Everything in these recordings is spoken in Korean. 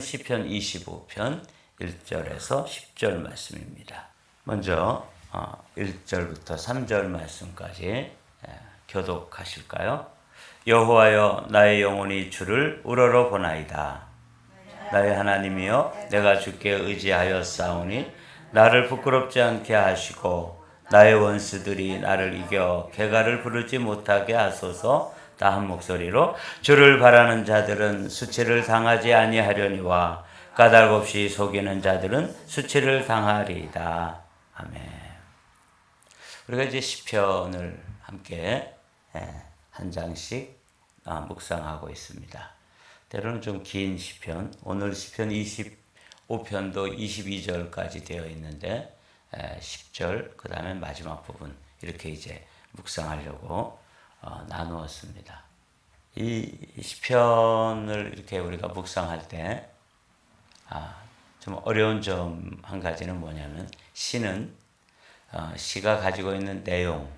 시편 25편 1절에서 10절 말씀입니다. 먼저 1절부터 3절 말씀까지 교독하실까요? 여호와여, 나의 영혼이 주를 우러러 보나이다. 나의 하나님이여, 내가 주께 의지하여 싸우니 나를 부끄럽지 않게 하시고 나의 원수들이 나를 이겨 개가를 부르지 못하게 하소서. 다 한 목소리로 주를 바라는 자들은 수치를 당하지 아니하려니와 까닭없이 속이는 자들은 수치를 당하리이다. 아멘. 우리가 이제 시편을 함께 한 장씩 묵상하고 있습니다. 때로는 좀 긴 시편, 오늘 시편 25편도 22절까지 되어 있는데 10절, 그 다음에 마지막 부분 이렇게 이제 묵상하려고 나누었습니다. 이 시편을 이렇게 우리가 묵상할 때 좀 어려운 점 한 가지는 뭐냐면 시는 시가 가지고 있는 내용,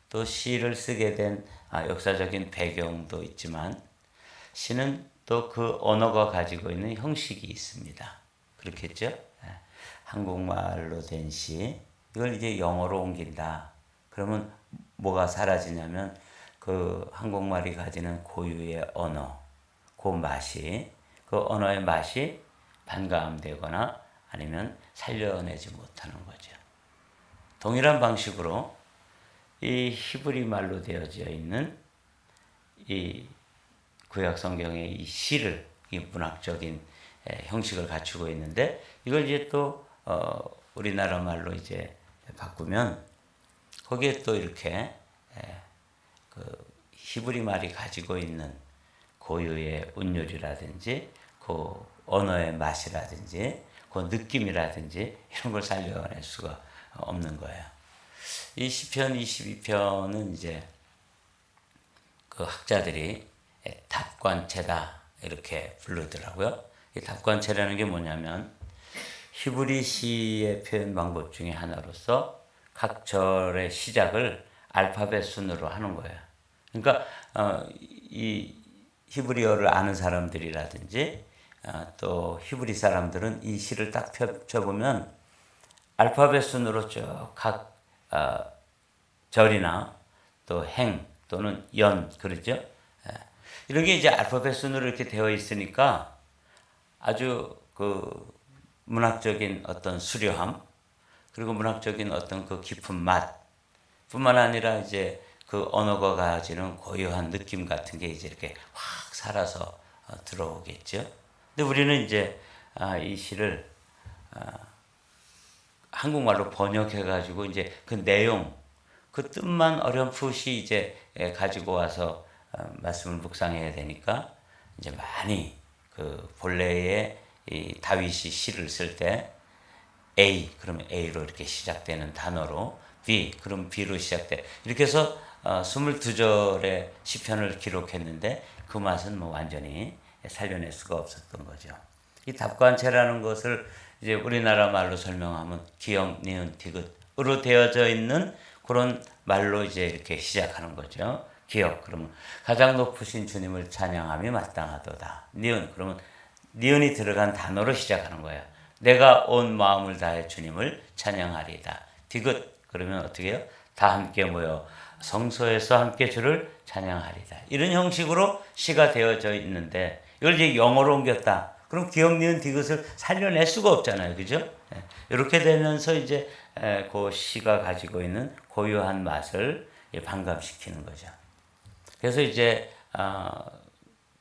또 시를 쓰게 된 역사적인 배경도 있지만 시는 또 그 언어가 가지고 있는 형식이 있습니다. 그렇겠죠? 한국말로 된 시, 이걸 이제 영어로 옮긴다. 그러면 뭐가 사라지냐면 그 한국말이 가지는 고유의 언어, 그 맛이, 그 언어의 맛이 반감되거나 아니면 살려내지 못하는 거죠. 동일한 방식으로 이 히브리 말로 되어져 있는 이 구약 성경의 이 시를, 이 문학적인 형식을 갖추고 있는데 이걸 이제 또 우리나라 말로 이제 바꾸면 거기에 또 이렇게 그 히브리 말이 가지고 있는 고유의 운율이라든지 그 언어의 맛이라든지 그 느낌이라든지 이런 걸 살려낼 수가 없는 거예요. 이 시편 22편은 이제 그 학자들이 답관체다 이렇게 부르더라고요. 이 답관체라는 게 뭐냐면 히브리 시의 표현 방법 중에 하나로서 각 절의 시작을 알파벳 순으로 하는 거예요. 그러니까 이 히브리어를 아는 사람들이라든지 또 히브리 사람들은 이 시를 딱 펴보면 알파벳 순으로 쭉 각 절이나 또 행 또는 연, 그렇죠? 이렇게 이제 알파벳 순으로 이렇게 되어 있으니까 아주 그 문학적인 어떤 수려함, 그리고 문학적인 어떤 그 깊은 맛 뿐만 아니라 이제 그 언어가 가지는 고유한 느낌 같은 게 이제 이렇게 확 살아서 들어오겠죠. 근데 우리는 이제 이 시를 한국말로 번역해가지고 이제 그 내용, 그 뜻만 어렴풋이 이제 가지고 와서 말씀을 묵상해야 되니까 이제 많이 그 본래의 이 다윗이 시를 쓸 때 A, 그러면 A로 이렇게 시작되는 단어로 B, 그럼 B로 시작돼. 이렇게 해서 22절의 시편을 기록했는데 그 맛은 뭐 완전히 살려낼 수가 없었던 거죠. 이 답관체라는 것을 이제 우리나라 말로 설명하면 기역, 니은, 디귿으로 되어져 있는 그런 말로 이제 이렇게 시작하는 거죠. 기역, 그러면 가장 높으신 주님을 찬양함이 마땅하도다. 니은, 그러면 니은이 들어간 단어로 시작하는 거예요. 내가 온 마음을 다해 주님을 찬양하리다. 디귿, 그러면 어떻게 해요? 다 함께 모여 성소에서 함께 주를 찬양하리다. 이런 형식으로 시가 되어져 있는데 이걸 이제 영어로 옮겼다. 그럼 기역, 니은, 디귿을 살려낼 수가 없잖아요. 그죠? 이렇게 되면서 이제 그 시가 가지고 있는 고유한 맛을 반감시키는 거죠. 그래서 이제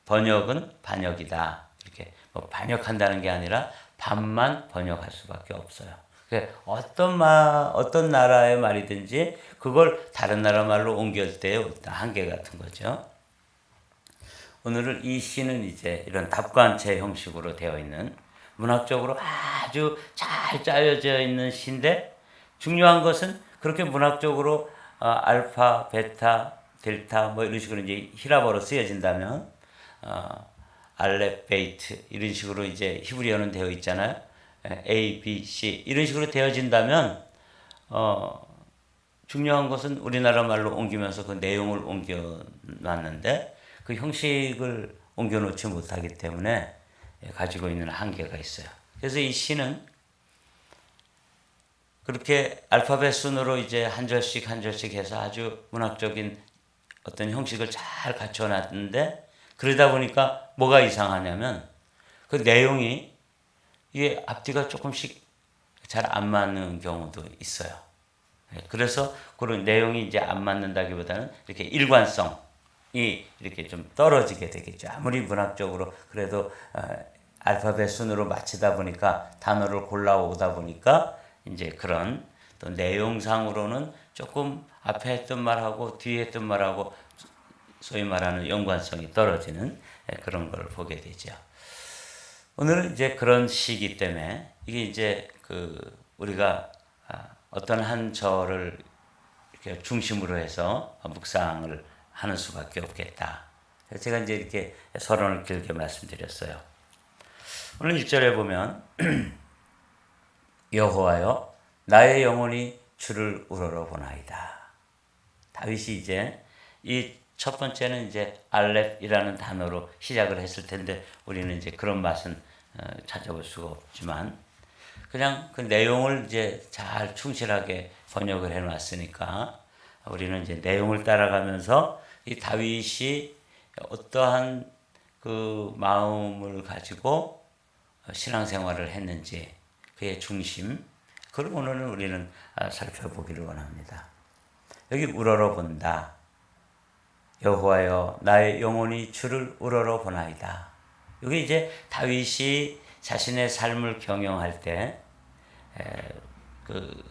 번역은 반역이다. 이렇게 뭐 반역한다는 게 아니라 반만 번역할 수밖에 없어요. 어떤 나라의 말이든지 그걸 다른 나라 말로 옮길 때의 한계 같은 거죠. 오늘은 이 시는 이제 이런 답관체 형식으로 되어 있는 문학적으로 아주 잘 짜여져 있는 시인데 중요한 것은 그렇게 문학적으로 알파, 베타, 델타 뭐 이런 식으로 이제 히라보로 쓰여진다면 알렙, 베이트 이런 식으로 이제 히브리어는 되어 있잖아요. A, B, C 이런 식으로 되어진다면 중요한 것은 우리나라 말로 옮기면서 그 내용을 옮겨놨는데 그 형식을 옮겨놓지 못하기 때문에 가지고 있는 한계가 있어요. 그래서 이 시는 그렇게 알파벳 순으로 이제 한 절씩 한 절씩 해서 아주 문학적인 어떤 형식을 잘 갖춰놨는데, 그러다 보니까 뭐가 이상하냐면 그 내용이 이게 앞뒤가 조금씩 잘 안 맞는 경우도 있어요. 그래서 그런 내용이 이제 안 맞는다기보다는 이렇게 일관성이 이렇게 좀 떨어지게 되겠죠. 아무리 문학적으로 그래도 알파벳 순으로 맞추다 보니까 단어를 골라오다 보니까 이제 그런 또 내용상으로는 조금 앞에 했던 말하고 뒤에 했던 말하고 소위 말하는 연관성이 떨어지는 그런 걸 보게 되죠. 오늘은 이제 그런 시기 때문에 이게 이제 우리가 어떤 한 절을 이렇게 중심으로 해서 묵상을 하는 수밖에 없겠다. 그래서 제가 이제 이렇게 서론을 길게 말씀드렸어요. 오늘 1절에 보면 여호와여 나의 영혼이 주를 우러러보나이다. 다윗이 이제 이 첫 번째는 이제 알렙이라는 단어로 시작을 했을 텐데 우리는 이제 그런 맛은 찾아볼 수가 없지만 그냥 그 내용을 이제 잘 충실하게 번역을 해놨으니까 우리는 이제 내용을 따라가면서 이 다윗이 어떠한 그 마음을 가지고 신앙생활을 했는지 그의 중심, 그걸 오늘은 우리는 살펴보기를 원합니다. 여기 우러러본다. 여호와여 나의 영혼이 주를 우러러보나이다. 이게 이제 다윗이 자신의 삶을 경영할 때 그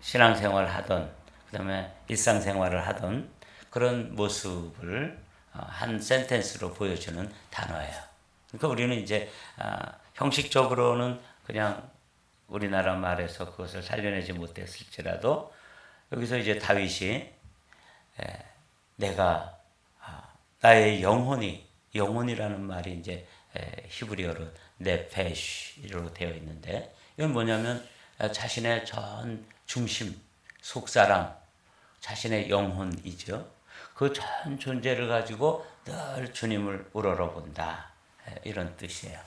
신앙생활을 하던 그다음에 일상생활을 하던 그런 모습을 한 센텐스로 보여주는 단어예요. 그러니까 우리는 이제 형식적으로는 그냥 우리나라 말에서 그것을 살려내지 못했을지라도 여기서 이제 다윗이 내가 나의 영혼이라는 말이 이제 히브리어로 네페시로 되어 있는데 이건 뭐냐면 자신의 전 중심, 속사람, 자신의 영혼이죠. 그 전 존재를 가지고 늘 주님을 우러러본다, 이런 뜻이에요.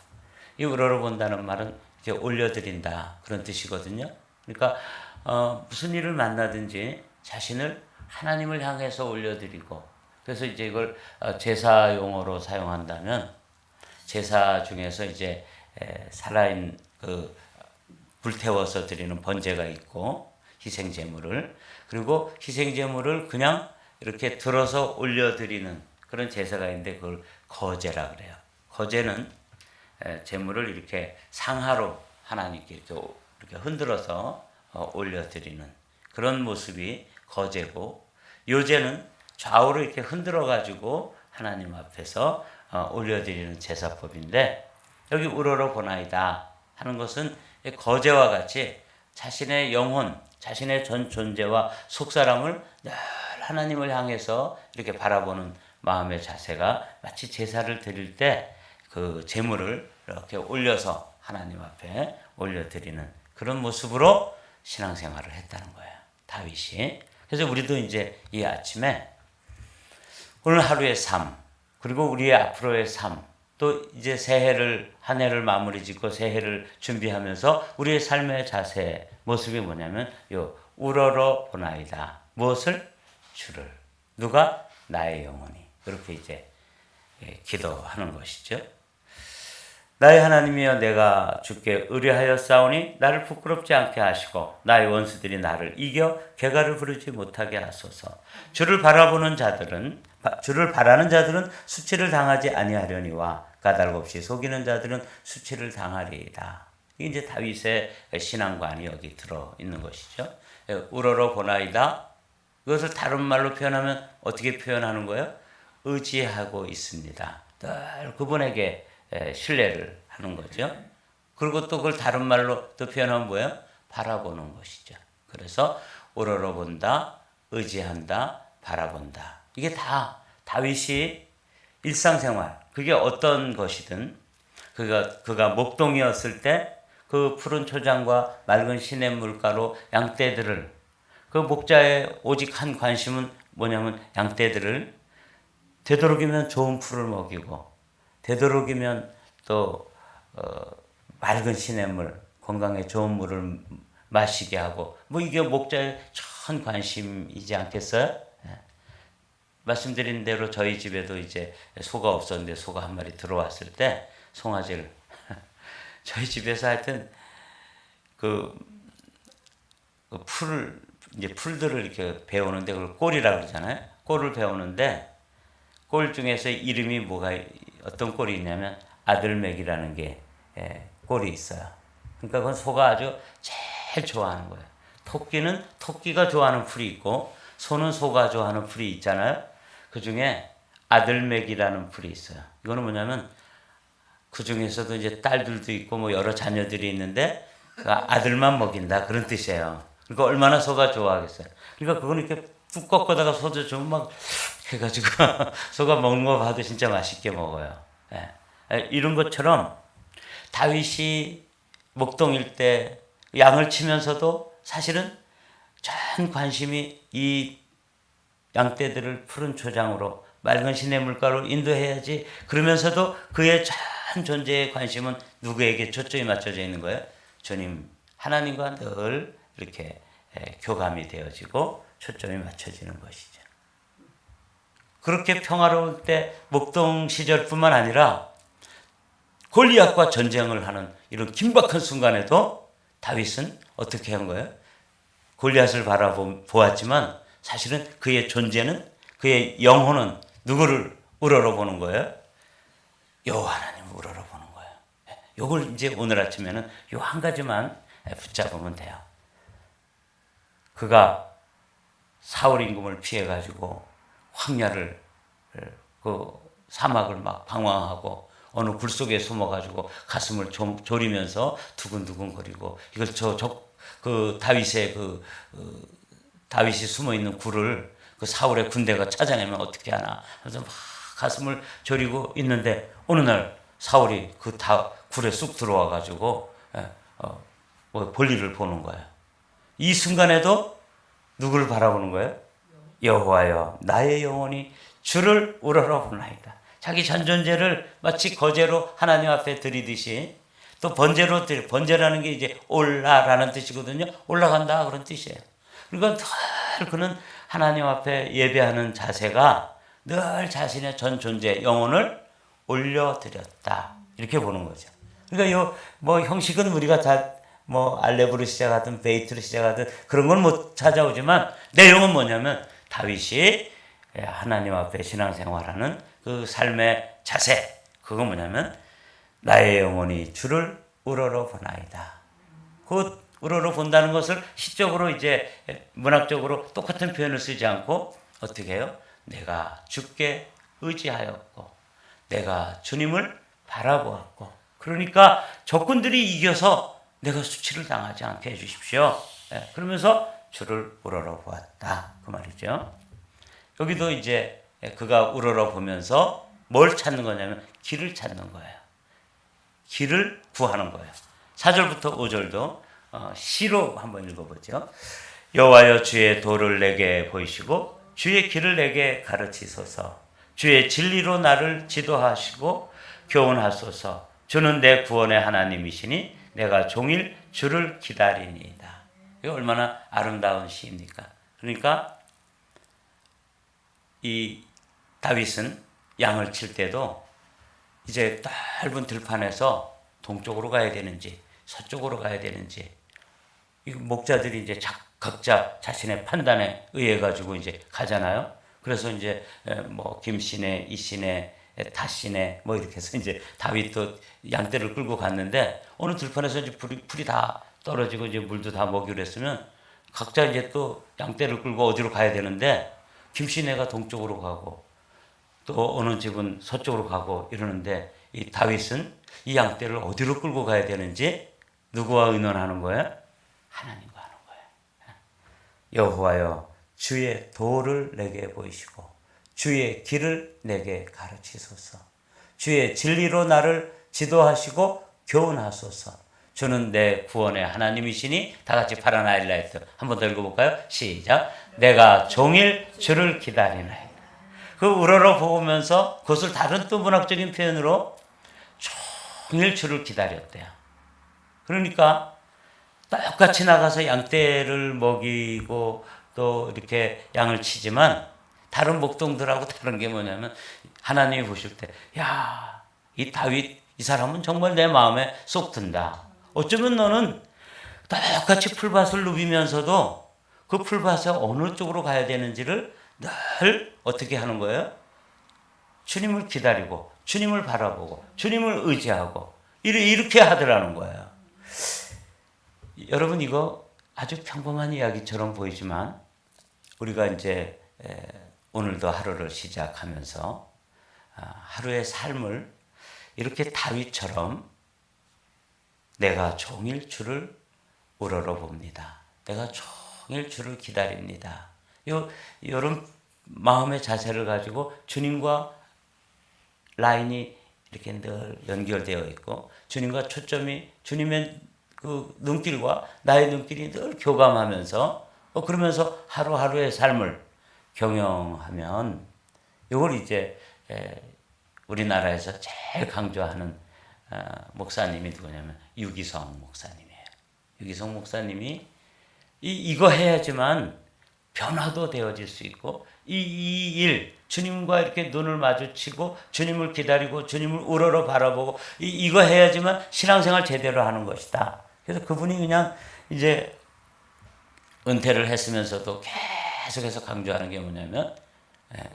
이 우러러본다는 말은 이렇게 올려드린다, 그런 뜻이거든요. 그러니까 무슨 일을 만나든지 자신을 하나님을 향해서 올려드리고, 그래서 이제 이걸 제사 용어로 사용한다면 제사 중에서 이제 살아있는 불태워서 드리는 번제가 있고 희생 제물을, 그리고 희생 제물을 그냥 이렇게 들어서 올려드리는 그런 제사가 있는데 그걸 거제라 그래요. 거제는 제물을 이렇게 상하로 하나님께 이렇게 흔들어서 올려드리는 그런 모습이 거제고, 요제는 좌우로 이렇게 흔들어 가지고 하나님 앞에서 올려드리는 제사법인데, 여기 우러러보나이다 하는 것은 거제와 같이 자신의 영혼, 자신의 전 존재와 속사람을 늘 하나님을 향해서 이렇게 바라보는 마음의 자세가 마치 제사를 드릴 때 그 제물을 이렇게 올려서 하나님 앞에 올려드리는 그런 모습으로 신앙생활을 했다는 거예요, 다윗이. 그래서 우리도 이제 이 아침에 오늘 하루의 삶, 그리고 우리의 앞으로의 삶, 또 이제 새해를, 한 해를 마무리 짓고 새해를 준비하면서 우리의 삶의 자세, 모습이 뭐냐면 우러러 보나이다. 무엇을? 주를. 누가? 나의 영혼이. 그렇게 이제 기도하는 것이죠. 나의 하나님이여 내가 주께 의뢰하였사오니 나를 부끄럽지 않게 하시고 나의 원수들이 나를 이겨 개가를 부르지 못하게 하소서. 주를 바라는 자들은 수치를 당하지 아니하려니와 까닭없이 속이는 자들은 수치를 당하리이다. 이게 이제 다윗의 신앙관이 여기 들어 있는 것이죠. 우러러 보나이다. 이것을 다른 말로 표현하면 어떻게 표현하는 거예요? 의지하고 있습니다. 늘 그분에게 신뢰를 하는 거죠. 그리고 또 그걸 다른 말로 또 표현하면 뭐예요? 바라보는 것이죠. 그래서 우러러 본다, 의지한다, 바라본다. 이게 다 다윗이 일상생활, 그게 어떤 것이든 그가 목동이었을 때 그 푸른 초장과 맑은 시냇물가로 양떼들을, 그 목자의 오직 한 관심은 뭐냐면 양떼들을 되도록이면 좋은 풀을 먹이고 되도록이면 또 맑은 시냇물, 건강에 좋은 물을 마시게 하고 뭐 이게 목자의 전 관심이지 않겠어요? 예. 말씀드린 대로 저희 집에도 이제 소가 없었는데 소가 한 마리 들어왔을 때 송아지를 저희 집에서 하여튼 이제 풀들을 이렇게 배우는데 그걸 꼴이라고 그러잖아요. 꼴을 배우는데 꼴 중에서 이름이 어떤 꼴이 있냐면 아들맥이라는 게 꼴이 있어요. 그러니까 그건 소가 아주 제일 좋아하는 거예요. 토끼는 토끼가 좋아하는 풀이 있고 소는 소가 좋아하는 풀이 있잖아요. 그 중에 아들맥이라는 풀이 있어요. 이거는 뭐냐면 그 중에서도 이제 딸들도 있고 뭐 여러 자녀들이 있는데 그 아들만 먹인다 그런 뜻이에요. 그러니까 얼마나 소가 좋아하겠어요. 그러니까 그건 이렇게 뚝 꺾어다가 소도 좀 막 해가지고 소가 먹는 거 봐도 진짜 맛있게 먹어요. 예. 이런 것처럼 다윗이 목동일 때 양을 치면서도 사실은 전 관심이 이 양떼들을 푸른 초장으로 맑은 시냇물가로 인도해야지. 그러면서도 그의 전 존재의 관심은 누구에게 초점이 맞춰져 있는 거예요? 주님 하나님과 늘 이렇게 교감이 되어지고 초점이 맞춰지는 것이죠. 그렇게 평화로울 때 목동 시절뿐만 아니라 골리앗과 전쟁을 하는 이런 긴박한 순간에도 다윗은 어떻게 한 거예요? 골리앗을 바라보았지만 사실은 그의 존재는, 그의 영혼은 누구를 우러러보는 거예요? 여호와 하나님을 우러러보는 거예요. 요걸 이제 오늘 아침에는 요 한 가지만 붙잡으면 돼요. 그가 사울 임금을 피해가지고 황야를, 그 사막을 막 방황하고 어느 굴 속에 숨어가지고 가슴을 졸이면서 두근두근거리고 이걸 그 다윗이 숨어 있는 굴을 그 사울의 군대가 찾아내면 어떻게 하나 그래서 막 가슴을 졸이고 있는데 어느 날 사울이 그 굴에 쑥 들어와가지고 볼일을 보는 거예요. 이 순간에도 누구를 바라보는 거예요? 여호와여 나의 영혼이 주를 우러러보나이다. 자기 전 존재를 마치 거제로 하나님 앞에 드리듯이 또 번제라는 게 이제 올라라는 뜻이거든요. 올라간다 그런 뜻이에요. 그러니까 늘 그는 하나님 앞에 예배하는 자세가 늘 자신의 전 존재 영혼을 올려드렸다 이렇게 보는 거죠. 그러니까 뭐 형식은 우리가 다 뭐 알레브로 시작하든 베이트로 시작하든 그런 건 못 찾아오지만 내용은 뭐냐면 다윗이 하나님 앞에 신앙생활하는 그 삶의 자세, 그건 뭐냐면 나의 영혼이 주를 우러러보나이다. 그 우러러본다는 것을 시적으로 이제 문학적으로 똑같은 표현을 쓰지 않고 어떻게 해요? 내가 주께 의지하였고 내가 주님을 바라보았고 그러니까 적군들이 이겨서 내가 수치를 당하지 않게 해주십시오. 그러면서 주를 우러러보았다 그 말이죠. 여기도 이제 그가 우러러보면서 뭘 찾는 거냐면 길을 찾는 거예요. 길을 구하는 거예요. 4절부터 5절도 시로 한번 읽어보죠. 여호와여 주의 도를 내게 보이시고 주의 길을 내게 가르치소서. 주의 진리로 나를 지도하시고 교훈하소서. 주는 내 구원의 하나님이시니 내가 종일 주를 기다리니이다. 이거 얼마나 아름다운 시입니까? 그러니까 이 다윗은 양을 칠 때도 이제 넓은 들판에서 동쪽으로 가야 되는지 서쪽으로 가야 되는지 이 목자들이 이제 각자 자신의 판단에 의해 가지고 이제 가잖아요. 그래서 이제 뭐 김씨네, 이씨네, 다씨네 뭐 이렇게 해서 이제 다윗도 양떼를 끌고 갔는데 어느 들판에서 이제 풀이 다 떨어지고 이제 물도 다 먹이로 했으면 각자 이제 또 양떼를 끌고 어디로 가야 되는데 김씨네가 동쪽으로 가고 또 어느 집은 서쪽으로 가고 이러는데 이 다윗은 이 양떼를 어디로 끌고 가야 되는지 누구와 의논하는 거예요? 하나님과 하는 거예요. 여호와여 주의 도를 내게 보이시고 주의 길을 내게 가르치소서. 주의 진리로 나를 지도하시고 교훈하소서. 주는 내 구원의 하나님이시니 다 같이 파란 하이라이트 한 번 더 읽어볼까요? 시작. 내가 종일 주를 기다리나이다. 그 우러러 보면서 그것을 다른 또 문학적인 표현으로 종일 주를 기다렸대요. 그러니까 똑같이 나가서 양떼를 먹이고 또 이렇게 양을 치지만 다른 목동들하고 다른 게 뭐냐면 하나님이 보실 때, 야, 이 다윗 이 사람은 정말 내 마음에 쏙 든다. 어쩌면 너는 똑같이 풀밭을 누비면서도 그 풀밭에 어느 쪽으로 가야 되는지를 늘 어떻게 하는 거예요? 주님을 기다리고 주님을 바라보고 주님을 의지하고 이렇게 하더라는 거예요. 여러분, 이거 아주 평범한 이야기처럼 보이지만 우리가 이제 오늘도 하루를 시작하면서 하루의 삶을 이렇게 다윗처럼 내가 종일 주를 우러러봅니다. 내가 종일 주를 기다립니다. 이런 마음의 자세를 가지고 주님과 라인이 이렇게 늘 연결되어 있고 주님과 초점이 주님의 그 눈길과 나의 눈길이 늘 교감하면서 그러면서 하루하루의 삶을 경영하면 이걸 이제 우리나라에서 제일 강조하는 목사님이 누구냐면 유기성 목사님이에요. 유기성 목사님이 이거 해야지만 변화도 되어질 수 있고 이 일 주님과 이렇게 눈을 마주치고 주님을 기다리고 주님을 우러러 바라보고 이거 해야지만 신앙생활 제대로 하는 것이다. 그래서 그분이 그냥 이제 은퇴를 했으면서도 계속해서 강조하는 게 뭐냐면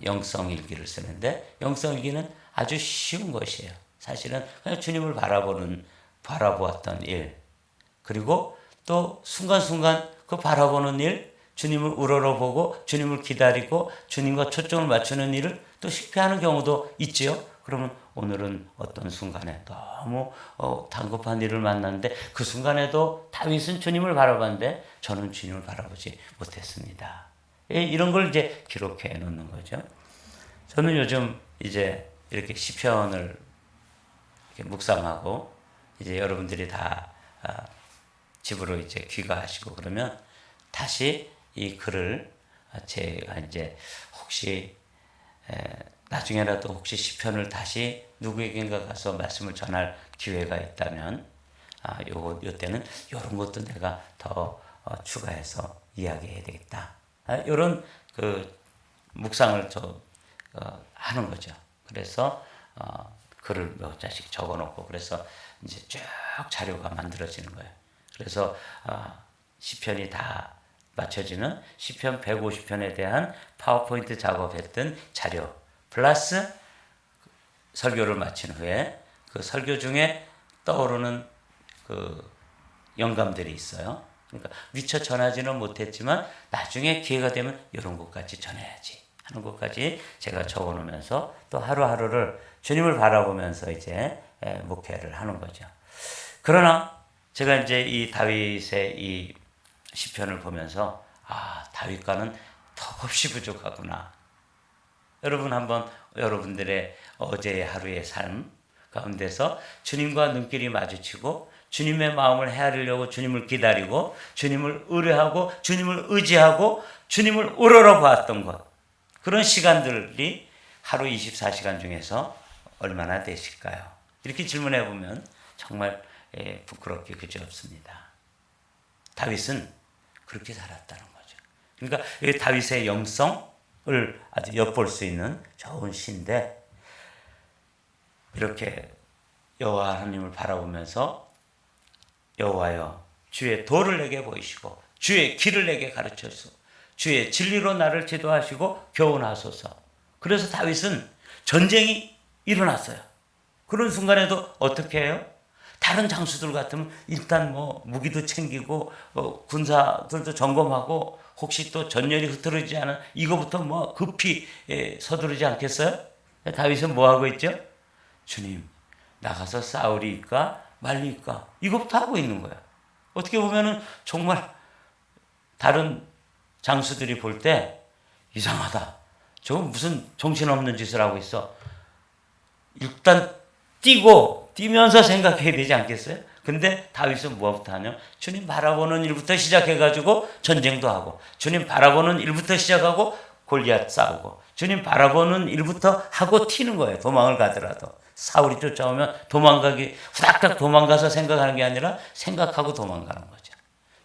영성일기를 쓰는데 영성일기는 아주 쉬운 것이에요. 사실은 그냥 주님을 바라보았던 일, 그리고 또 순간순간 그 바라보는 일, 주님을 우러러보고 주님을 기다리고 주님과 초점을 맞추는 일을 또 실패하는 경우도 있지요. 그러면 오늘은 어떤 순간에 너무 다급한 일을 만났는데 그 순간에도 다윗은 주님을 바라봤는데 저는 주님을 바라보지 못했습니다. 이런 걸 이제 기록해 놓는 거죠. 저는 요즘 이제 이렇게 시편을 이렇게 묵상하고 이제 여러분들이 다 집으로 이제 귀가하시고 그러면 다시 이 글을 제가 이제 혹시 나중에라도 혹시 시편을 다시 누구에겐가 가서 말씀을 전할 기회가 있다면 요때는 이런 것도 내가 더 추가해서 이야기해야 되겠다. 이런 그 묵상을 하는 거죠. 그래서 글을 몇 자씩 적어놓고 그래서 이제 쭉 자료가 만들어지는 거예요. 그래서 시편이 다 맞춰지는 시편 150편에 대한 파워포인트 작업했던 자료 플러스 설교를 마친 후에 그 설교 중에 떠오르는 그 영감들이 있어요. 그러니까 미처 전하지는 못했지만 나중에 기회가 되면 이런 것까지 전해야지 하는 것까지 제가 적어놓으면서 또 하루하루를 주님을 바라보면서 이제 목회를 하는 거죠. 그러나 제가 이제 이 다윗의 이 시편을 보면서 다윗과는 턱없이 부족하구나. 여러분 한번 여러분들의 어제의 하루의 삶 가운데서 주님과 눈길이 마주치고 주님의 마음을 헤아리려고 주님을 기다리고 주님을 의뢰하고 주님을 의지하고 주님을 우러러 보았던 것, 그런 시간들이 하루 24시간 중에서 얼마나 되실까요? 이렇게 질문해 보면 정말 부끄럽게 그지없습니다. 다윗은 그렇게 살았다는 거죠. 그러니까 이 다윗의 영성을 아주 엿볼 수 있는 좋은 시인데 이렇게 여호와 하나님을 바라보면서 여호와여 주의 도를 내게 보이시고 주의 길을 내게 가르쳐주소서 주의 진리로 나를 지도하시고 교훈하소서. 그래서 다윗은 전쟁이 일어났어요. 그런 순간에도 어떻게 해요? 다른 장수들 같으면 일단 뭐 무기도 챙기고 군사들도 점검하고 혹시 또 전열이 흐트러지지 않은 이거부터 뭐 급히 서두르지 않겠어요? 다윗은 뭐 하고 있죠? 주님 나가서 싸우리까 말리까 이거부터 하고 있는 거야. 어떻게 보면은 정말 다른 장수들이 볼 때 이상하다. 저거 무슨 정신없는 짓을 하고 있어. 일단 뛰면서 생각해야 되지 않겠어요? 근데 다윗은 뭐부터 하냐? 주님 바라보는 일부터 시작해가지고 전쟁도 하고 주님 바라보는 일부터 시작하고 골리앗 싸우고 주님 바라보는 일부터 하고 튀는 거예요. 도망을 가더라도 사울이 쫓아오면 후닥닥 도망가서 생각하는 게 아니라 생각하고 도망가는 거죠.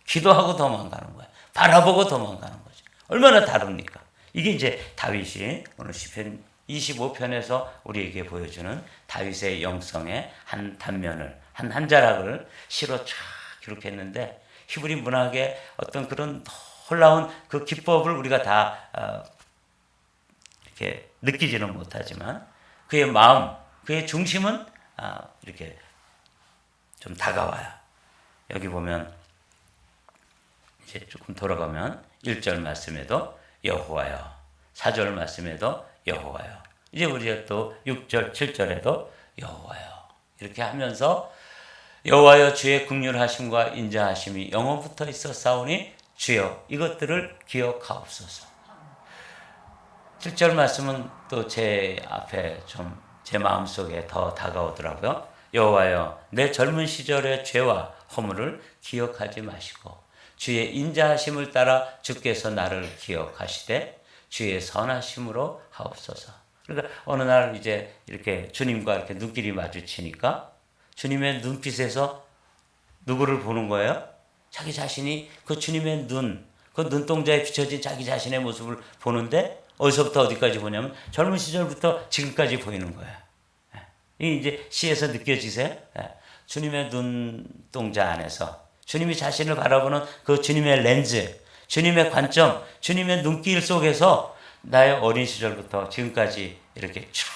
기도하고 도망가는 거예요. 바라보고 도망가는 거죠. 얼마나 다릅니까? 이게 이제 다윗이 오늘 시편 25편에서 우리에게 보여주는 다윗의 영성의 한 단면을, 한 자락을 시로 쫙 기록했는데, 히브리 문학의 어떤 그런 놀라운 그 기법을 우리가 다 이렇게 느끼지는 못하지만 그의 마음, 그의 중심은 이렇게 좀 다가와요. 여기 보면 이제 조금 돌아가면 1절 말씀에도 여호와여, 4절 말씀에도 여호와여, 이제 우리가 또 6절, 7절에도 여호와여, 이렇게 하면서 여호와여 주의 긍휼하심과 인자하심이 영원부터 있었사오니 주여 이것들을 기억하옵소서. 7절 말씀은 또 제 앞에 좀 제 마음속에 더 다가오더라고요. 여호와여 내 젊은 시절의 죄와 허물을 기억하지 마시고 주의 인자하심을 따라 주께서 나를 기억하시되 주의 선하심으로 하옵소서. 그러니까 어느 날 이제 이렇게 주님과 이렇게 눈길이 마주치니까 주님의 눈빛에서 누구를 보는 거예요? 자기 자신이 그 주님의 그 눈동자에 비춰진 자기 자신의 모습을 보는데, 어디서부터 어디까지 보냐면 젊은 시절부터 지금까지 보이는 거예요. 이 이제 시에서 느껴지세요? 주님의 눈동자 안에서 주님이 자신을 바라보는 그 주님의 렌즈, 주님의 관점, 주님의 눈길 속에서 나의 어린 시절부터 지금까지 이렇게 쭉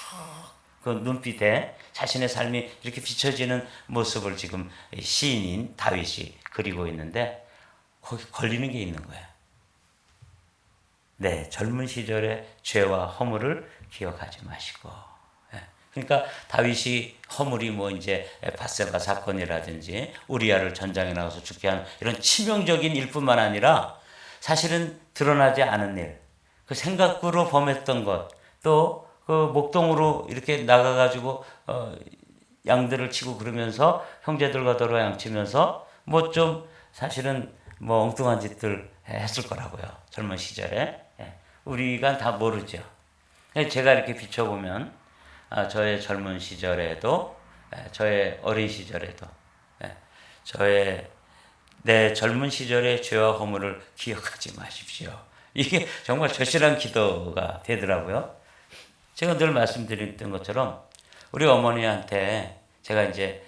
그 눈빛에 자신의 삶이 이렇게 비춰지는 모습을 지금 시인인 다윗이 그리고 있는데, 거기 걸리는 게 있는 거예요. 네, 젊은 시절의 죄와 허물을 기억하지 마시고. 그러니까 다윗이 허물이 뭐 이제 밧세바 사건이라든지 우리아를 전장에 나가서 죽게 하는 이런 치명적인 일뿐만 아니라 사실은 드러나지 않은 일, 그 생각으로 범했던 것, 또 그 목동으로 이렇게 나가가지고 양들을 치고 그러면서 형제들과 더러 양치면서 뭐 좀 사실은 뭐 엉뚱한 짓들 했을 거라고요. 젊은 시절에. 우리가 다 모르죠. 제가 이렇게 비춰보면 저의 젊은 시절에도, 저의 어린 시절에도, 내 젊은 시절의 죄와 허물을 기억하지 마십시오. 이게 정말 절실한 기도가 되더라고요. 제가 늘 말씀드렸던 것처럼 우리 어머니한테 제가 이제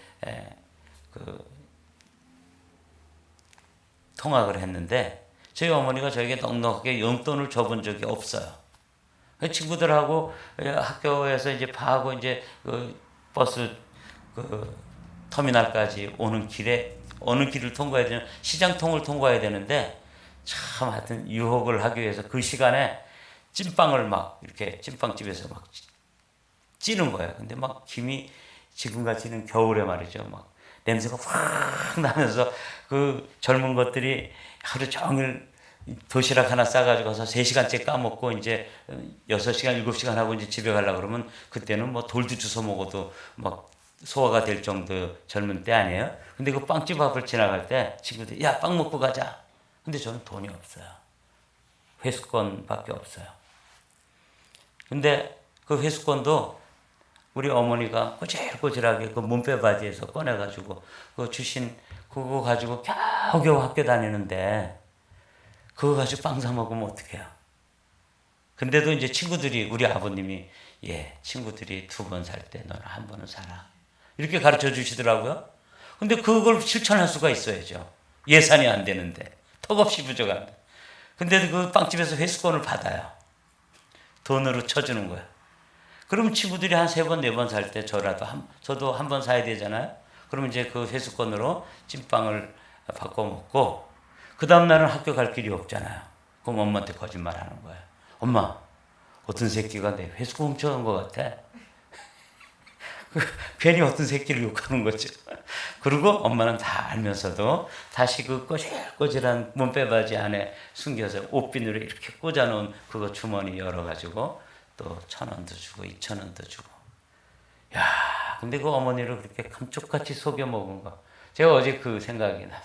통학을 했는데 저희 어머니가 저에게 넉넉하게 용돈을 줘본 적이 없어요. 친구들하고 학교에서 이제 파하고 이제 버스 터미널까지 오는 길에 어느 길을 통과해야 되냐, 시장통을 통과해야 되는데 참 하여튼 유혹을 하기 위해서 그 시간에 찐빵을 막 이렇게 찐빵집에서 막 찌는 거예요. 근데 막 김이 지금같이는 겨울에 말이죠. 막 냄새가 확 나면서 그 젊은 것들이 하루 종일 도시락 하나 싸가지고 가서 3시간째 까먹고 이제 6시간, 7시간 하고 이제 집에 가려고 그러면 그때는 뭐 돌도 주워 먹어도 막 소화가 될 정도 젊은 때 아니에요? 근데 그 빵집 앞을 지나갈 때 친구들이 야, 빵 먹고 가자. 근데 저는 돈이 없어요. 회수권밖에 없어요. 근데 그 회수권도 우리 어머니가 꼬질꼬질하게 그 문빼 바지에서 꺼내가지고 그 주신 그거 가지고 겨우겨우 학교 다니는데 그거 가지고 빵 사 먹으면 어떡해요? 근데도 이제 친구들이, 우리 아버님이 친구들이 2번 살 때 너는 1번은 사라. 이렇게 가르쳐 주시더라고요. 근데 그걸 실천할 수가 있어야죠. 예산이 안 되는데. 턱없이 부족한데. 근데 그 빵집에서 회수권을 받아요. 돈으로 쳐주는 거야. 그러면 친구들이 한 3번, 4번 살 때 저도 1번 사야 되잖아요. 그러면 이제 그 회수권으로 찐빵을 바꿔 먹고, 그 다음날은 학교 갈 길이 없잖아요. 그럼 엄마한테 거짓말 하는 거예요. 엄마, 어떤 새끼가 내 회수권 훔쳐간 것 같아. 괜히 어떤 새끼를 욕하는 거죠. 그리고 엄마는 다 알면서도 다시 그 꼬질꼬질한 문빼바지 안에 숨겨서 옷비누로 이렇게 꽂아놓은 그거 주머니 열어가지고 또 1,000원도 주고 2,000원도 주고. 야, 근데 그 어머니를 그렇게 감쪽같이 속여 먹은 거. 제가 어제 그 생각이 나서,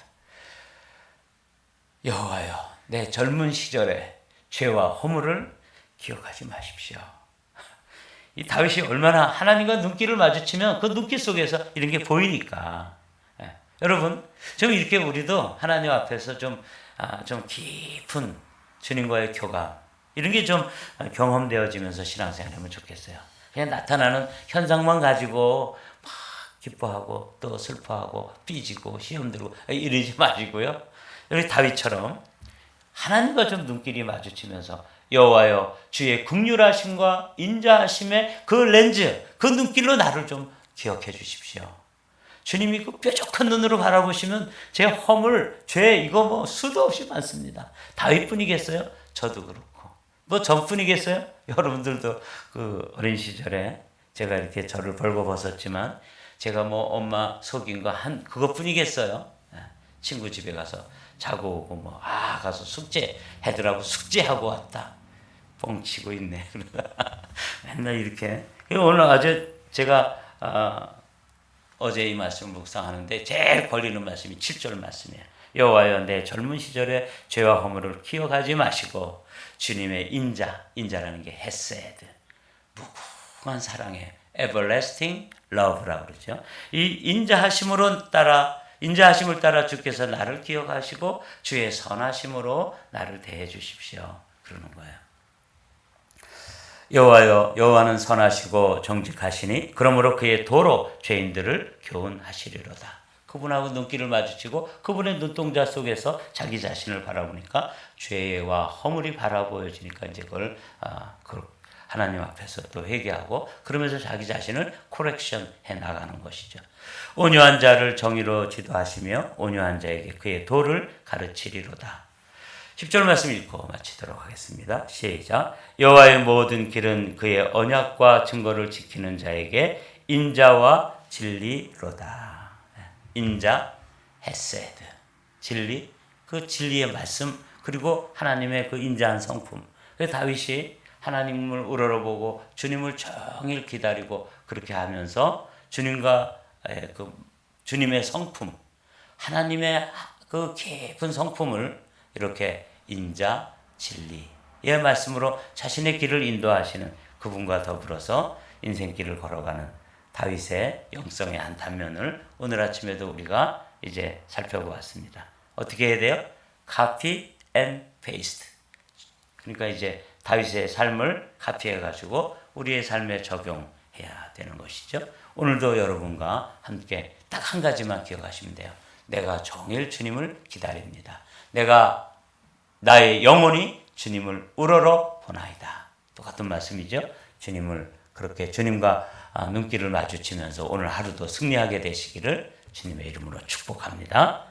여호와여, 내 젊은 시절의 죄와 허물을 기억하지 마십시오. 이 다윗이 얼마나 하나님과 눈길을 마주치면 그 눈길 속에서 이런 게 보이니까. 예. 여러분, 좀 이렇게 우리도 하나님 앞에서 좀 깊은 주님과의 교감, 이런 게 좀 경험되어지면서 신앙생활하면 좋겠어요. 그냥 나타나는 현상만 가지고 막 기뻐하고 또 슬퍼하고 삐지고 시험 들고 이러지 마시고요. 여기 다윗처럼 하나님과 좀 눈길이 마주치면서 여호와여 주의 긍휼하심과 인자하심의 그 렌즈, 그 눈길로 나를 좀 기억해 주십시오. 주님이 그 뾰족한 눈으로 바라보시면 제 허물, 죄 이거 뭐 수도 없이 많습니다. 다윗뿐이겠어요? 저도 그렇고. 뭐 전뿐이겠어요? 여러분들도 그 어린 시절에 제가 이렇게 저를 벌거벗었지만 제가 뭐 엄마 속인 거 그것뿐이겠어요? 친구 집에 가서 자고 오고 가서 숙제 해두라고 숙제하고 왔다. 뻥치고 있네. 맨날 이렇게. 오늘 제가 어제 이 말씀을 묵상하는데 제일 걸리는 말씀이 7절 말씀이에요. 여호와여 내 젊은 시절에 죄와 허물을 기억하지 마시고 주님의 인자라는 게 헤세드, 무궁한 사랑의 everlasting love라고 그러죠. 이 인자하심을 따라 주께서 나를 기억하시고 주의 선하심으로 나를 대해 주십시오. 그러는 거예요. 여호와는 선하시고 정직하시니 그러므로 그의 도로 죄인들을 교훈하시리로다. 그분하고 눈길을 마주치고 그분의 눈동자 속에서 자기 자신을 바라보니까 죄와 허물이 바라보여지니까 이제 그걸 하나님 앞에서 또 회개하고 그러면서 자기 자신을 코렉션 해 나가는 것이죠. 온유한 자를 정의로 지도하시며 온유한 자에게 그의 도를 가르치리로다. 10절 말씀 읽고 마치도록 하겠습니다. 시작. 여호와의 모든 길은 그의 언약과 증거를 지키는 자에게 인자와 진리로다. 인자, 헤세드, 진리, 그 진리의 말씀, 그리고 하나님의 그 인자한 성품. 다윗이 하나님을 우러러보고 주님을 종일 기다리고 그렇게 하면서 주님의 성품, 하나님의 그 깊은 성품을 이렇게 인자, 진리의 말씀으로 자신의 길을 인도하시는 그분과 더불어서 인생길을 걸어가는 다윗의 영성의 한 단면을 오늘 아침에도 우리가 이제 살펴보았습니다. 어떻게 해야 돼요? Copy and paste. 그러니까 이제 다윗의 삶을 카피해가지고 우리의 삶에 적용해야 되는 것이죠. 오늘도 여러분과 함께 딱 한 가지만 기억하시면 돼요. 내가 종일 주님을 기다립니다. 나의 영혼이 주님을 우러러 보나이다. 똑같은 말씀이죠. 주님과 눈길을 마주치면서 오늘 하루도 승리하게 되시기를 주님의 이름으로 축복합니다.